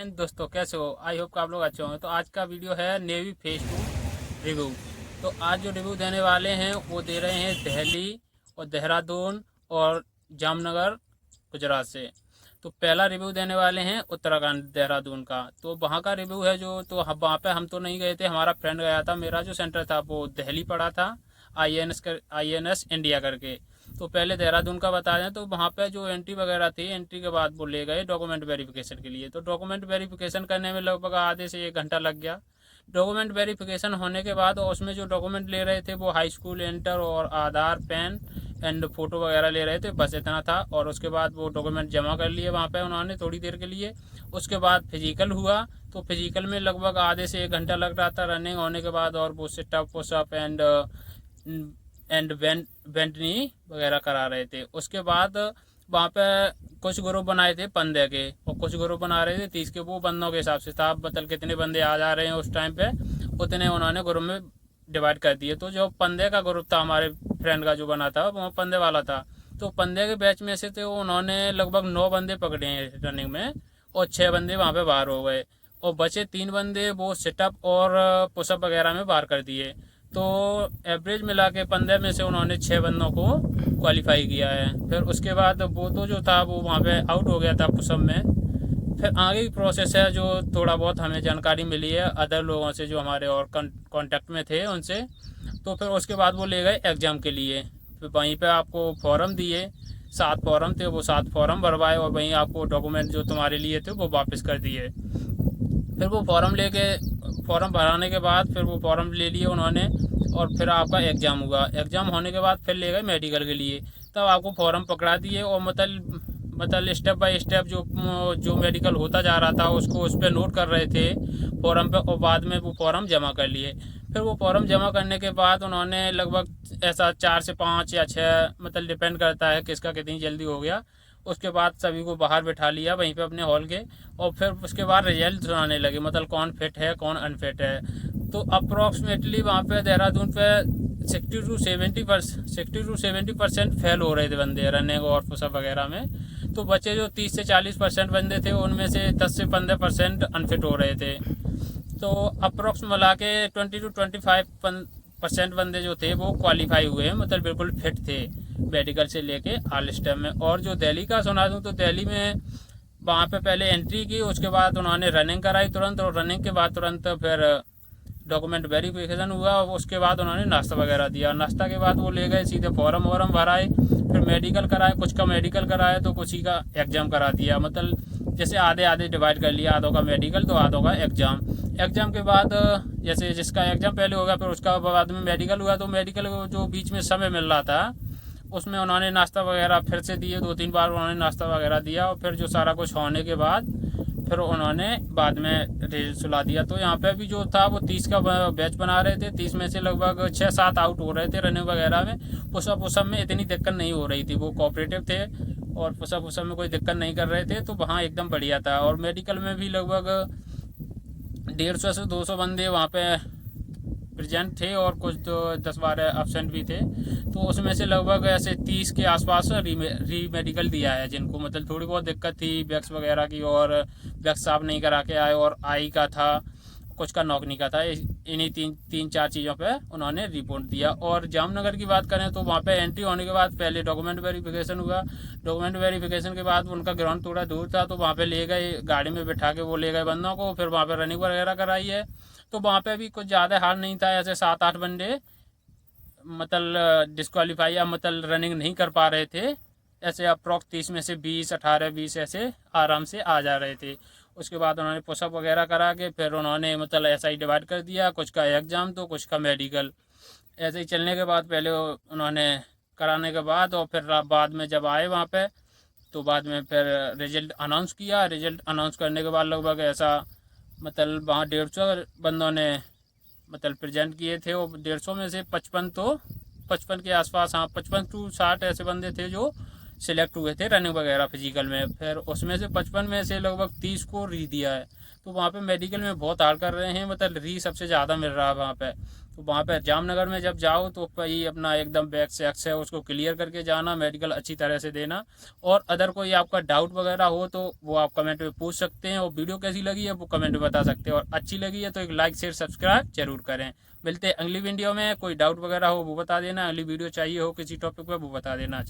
दोस्तों कैसे हो? आई होप कि आप लोग अच्छे होंगे। तो आज का वीडियो है नेवी फेज 2 रिव्यू। तो आज जो रिव्यू देने वाले हैं वो दे रहे हैं दिल्ली और देहरादून और जामनगर गुजरात से। तो पहला रिव्यू देने वाले हैं उत्तराखंड देहरादून का। तो वहाँ का रिव्यू है जो, तो वहाँ पे हम तो नहीं गए थे, हमारा फ्रेंड गया था। मेरा जो सेंटर था वो दिल्ली पड़ा था, INS इंडिया करके। तो पहले देहरादून का बता दें तो वहाँ पे जो एंट्री वगैरह थी, एंट्री के बाद वो ले गए डॉक्यूमेंट वेरिफिकेशन के लिए। तो डॉक्यूमेंट वेरिफिकेशन करने में लगभग आधे से 1 घंटा लग गया। डॉक्यूमेंट वेरिफिकेशन होने के बाद उसमें जो डॉक्यूमेंट ले रहे थे वो हाई स्कूल इंटर और आधार पैन एंड फोटो वगैरह ले रहे थे, बस इतना था। और उसके बाद वो डॉक्यूमेंट जमा कर लिए वहाँ पे उन्होंने थोड़ी देर के लिए। उसके बाद फिजिकल हुआ, तो फिजिकल में लगभग आधे से 1 घंटा लग रहा था रनिंग होने के बाद। और वो सिटअप पुशअप एंड वेंटनी वगैरह करा रहे थे। उसके बाद वहाँ पे कुछ ग्रुप बनाए थे 15 के और कुछ ग्रुप बना रहे थे 30 के। वो बंदों के हिसाब से था, मतलब कितने बंदे आ जा रहे हैं उस टाइम पे, उतने उन्होंने ग्रुप में डिवाइड कर दिए। तो जो 15 का ग्रुप था हमारे फ्रेंड का जो बना था वो 15 वाला था। तो 15 के बैच में से तो उन्होंने लगभग 9 बंदे पकड़े हैं रनिंग में और 6 बंदे वहाँ पे बाहर हो गए। और बचे 3 बंदे वो सिटअप और पुशअप वगैरह में बाहर कर दिए। तो एवरेज मिला के 15 में से उन्होंने 6 बंदों को क्वालिफाई किया है। फिर उसके बाद वो तो जो था वो वहाँ पे आउट हो गया था पुशअप में। फिर आगे की प्रोसेस है जो थोड़ा बहुत हमें जानकारी मिली है अदर लोगों से जो हमारे और कांटेक्ट में थे उनसे। तो फिर उसके बाद वो ले गए एग्ज़ाम के लिए। फिर वहीं पे आपको फॉर्म दिए, 7 फॉर्म थे, वो 7 फॉर्म भरवाए और वहीं आपको डॉक्यूमेंट जो तुम्हारे लिए थे वो वापस कर दिए। फिर वो फॉर्म भराने के बाद फिर वो फॉर्म ले लिए उन्होंने। और फिर आपका एग्ज़ाम हुआ। एग्ज़ाम होने के बाद फिर ले गए मेडिकल के लिए। तब आपको फॉर्म पकड़ा दिए और मतलब स्टेप बाय स्टेप जो मेडिकल होता जा रहा था उसको उस पर नोट कर रहे थे फॉर्म पे। और बाद में वो फॉर्म जमा कर लिए। फिर वो फॉर्म जमा करने के बाद उन्होंने लगभग ऐसा 4 से 5 या 6, मतलब डिपेंड करता है किसका कितनी जल्दी हो गया। उसके बाद सभी को बाहर बैठा लिया वहीं पे अपने हॉल के। और फिर उसके बाद रिजल्ट सुनाने लगे, मतलब कौन फिट है कौन अनफिट है। तो अप्रॉक्सीमेटली वहाँ पे देहरादून पे 60 to 70% फेल हो रहे थे बंदे रनिंग और पुशअप वगैरह में। तो बच्चे जो 30 से 40% बंदे थे उनमें से 10 से 15% अनफिट हो रहे थे। तो अप्रॉक्स मिला के 20 to 25% बंदे जो थे वो क्वालिफाई हुए हैं, मतलब बिल्कुल फिट थे मेडिकल से लेके ऑल स्टेप में। और जो दिल्ली का सुना दूँ तो दिल्ली में वहाँ पे पहले एंट्री की, उसके बाद उन्होंने रनिंग कराई तुरंत। और रनिंग के बाद तुरंत फिर डॉक्यूमेंट वेरिफिकेशन हुआ। उसके बाद उन्होंने नाश्ता वगैरह दिया। नाश्ता के बाद वो ले गए सीधे फॉर्म वॉर्म भराए, फिर मेडिकल कराए। कुछ का मेडिकल कराया तो कुछ ही का एग्ज़ाम करा दिया, मतलब जैसे आधे आधे डिवाइड कर लिया, आधों का मेडिकल तो आधों का एग्ज़ाम। एग्ज़ाम के बाद जैसे जिसका एग्ज़ाम पहले होगा फिर उसका बाद में मेडिकल हुआ। तो मेडिकल जो बीच में समय मिल रहा था उसमें उन्होंने नाश्ता वगैरह फिर से दिए, 2-3 बार उन्होंने नाश्ता वगैरह दिया। और फिर जो सारा कुछ होने के बाद फिर उन्होंने बाद में रिजल्ट सुला दिया। तो यहाँ पे भी जो था वो 30 का बैच बना रहे थे। 30 में से लगभग 6-7 आउट हो रहे थे रनिंग वगैरह में। पुशअप में इतनी दिक्कत नहीं हो रही थी, वो कोऑपरेटिव थे और पुशअप में कोई दिक्कत नहीं कर रहे थे। तो वहाँ एकदम बढ़िया था। और मेडिकल में भी लगभग 150 से 200 बंदे वहाँ पे प्रेजेंट थे और कुछ तो 10-12 एब्सेंट भी थे। तो उसमें से लगभग ऐसे 30 के आसपास री मेडिकल दिया है जिनको मतलब थोड़ी बहुत दिक्कत थी बैक्स वगैरह की, और बैक्स साफ नहीं करा के आए, और आई का था, कुछ का नौकनी का था। इन्हीं 3-4 चीज़ों पे उन्होंने रिपोर्ट दिया। और जामनगर की बात करें तो वहाँ पे एंट्री होने के बाद पहले डॉक्यूमेंट वेरिफिकेशन हुआ। डॉक्यूमेंट वेरिफिकेशन के बाद उनका ग्राउंड थोड़ा दूर था तो वहाँ पे ले गए, गाड़ी में बैठा के वो ले गए बंदों को। फिर वहाँ पे रनिंग वगैरह कराई है। तो वहाँ पे भी कुछ ज़्यादा हार्ड नहीं था, ऐसे 7-8 बंदे मतलब डिस्क्वालीफाई या मतलब रनिंग नहीं कर पा रहे थे। ऐसे अप्रॉक्स 30 में से 20, 18, 20 ऐसे आराम से आ जा रहे थे। उसके बाद उन्होंने पुशअप वगैरह करा के फिर उन्होंने मतलब ऐसा ही डिवाइड कर दिया, कुछ का एग्ज़ाम तो कुछ का मेडिकल। ऐसे ही चलने के बाद पहले उन्होंने कराने के बाद और फिर बाद में जब आए वहाँ पे तो बाद में फिर रिजल्ट अनाउंस किया। रिजल्ट अनाउंस करने के बाद लगभग ऐसा मतलब वहाँ 150 बंदों ने मतलब प्रेजेंट किए थे। और 150 में से 55 के आसपास, हाँ 55 to 60 ऐसे बंदे थे जो सिलेक्ट हुए थे रनिंग वगैरह फिजिकल में। फिर उसमें से 55 में से लगभग 30 को री दिया है। तो वहाँ पे मेडिकल में बहुत हार्ड कर रहे हैं, मतलब री सबसे ज़्यादा मिल रहा है वहाँ पे। तो वहाँ पे जामनगर में जब जाओ तो भाई अपना एकदम बैग से एक्स है उसको क्लियर करके जाना, मेडिकल अच्छी तरह से देना। और अदर कोई आपका डाउट वगैरह हो तो वो आप कमेंट में पूछ सकते हैं, और वीडियो कैसी लगी है वो कमेंट में बता सकते हैं, और अच्छी लगी है तो एक लाइक शेयर सब्सक्राइब जरूर करें। मिलते हैं अगली वीडियो में। कोई डाउट वगैरह हो वो बता देना, अगली वीडियो चाहिए हो किसी टॉपिक पर वो बता देना। चलो।